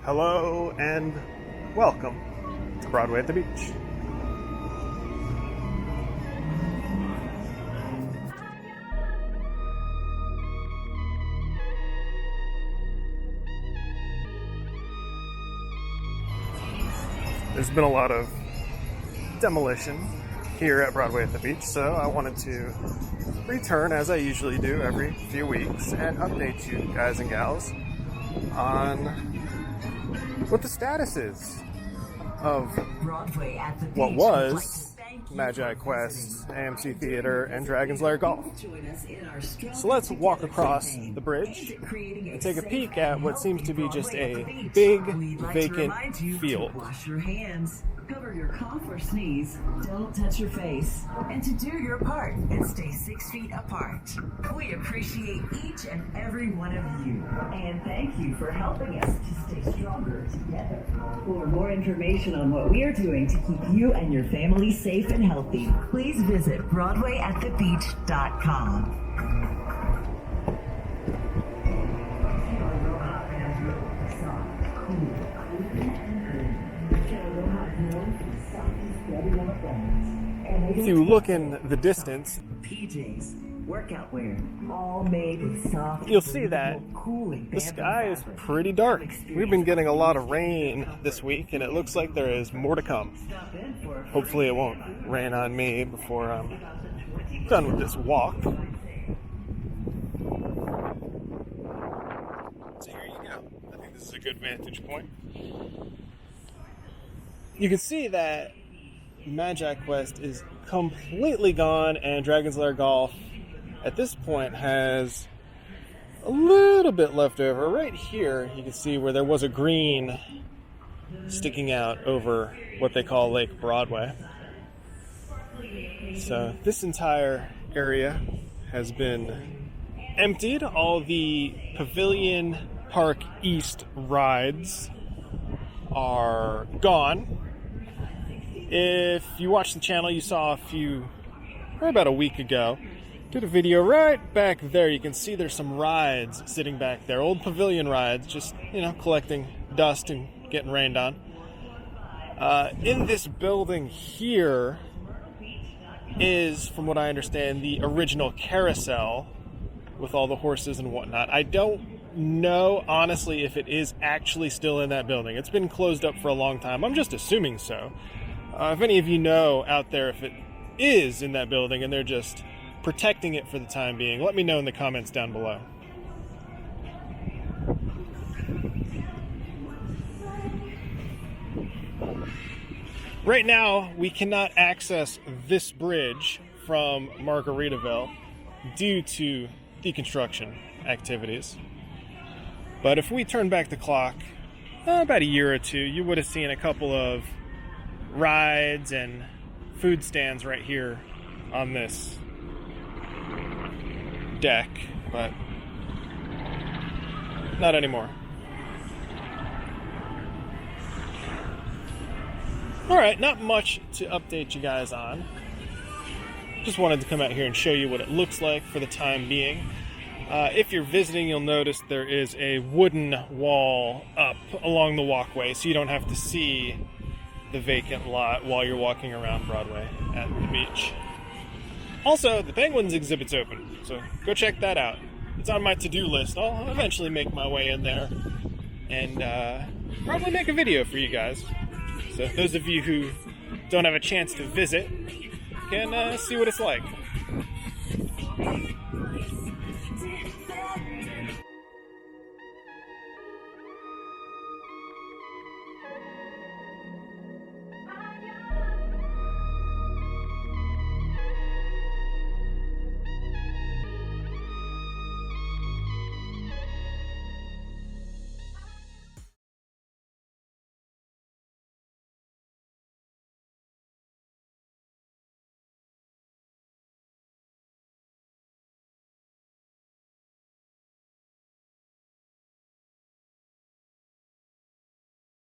Hello and welcome to Broadway at the Beach. There's been a lot of demolition here at Broadway at the Beach, so I wanted to return as I usually do every few weeks and update you guys and gals on what the status is of Broadway at the what Beach was Magi Quest, AMC Theater, and Dragon's Lair Golf. So let's walk across the bridge and take a peek at what seems to be just a big vacant field. Wash your hands, cover your cough or sneeze, don't touch your face, and to do your part and stay 6 feet apart. We appreciate each and every one of you, and thank you for helping us to stay stronger together. For more information on what we are doing to keep you and your family safe and healthy, please visit BroadwayAtTheBeach.com. If you look in the distance, PJs, workout wear, all made with soft, you'll see that the sky is pretty dark. We've been getting a lot of rain this week, and it looks like there is more to come. Hopefully it won't rain on me before I'm done with this walk. So here you go. I think this is a good vantage point. You can see that Magi Quest is completely gone, and Dragon's Lair Golf at this point has a little bit left over. Right here you can see where there was a green sticking out over what they call Lake Broadway. So this entire area has been emptied. All the Pavilion Park East rides are gone. If you watched the channel, you saw about a week ago, did a video right back there. You can see there's some rides sitting back there, old Pavilion rides, just, collecting dust and getting rained on. In this building here is, from what I understand, the original carousel with all the horses and whatnot. I don't know, honestly, if it is actually still in that building. It's been closed up for a long time. I'm just assuming so. If any of you know out there if it is in that building and they're just protecting it for the time being, let me know in the comments down below. Right now, we cannot access this bridge from Margaritaville due to deconstruction activities. But if we turn back the clock about a year or two, you would have seen a couple of rides and food stands right here on this deck, but not anymore. Alright, not much to update you guys on. Just wanted to come out here and show you what it looks like for the time being. If you're visiting, you'll notice there is a wooden wall up along the walkway, so you don't have to see the vacant lot while you're walking around Broadway at the beach. Also, the Penguins exhibit's open, so go check that out. It's on my to-do list. I'll eventually make my way in there and probably make a video for you guys. So those of you who don't have a chance to visit can see what it's like.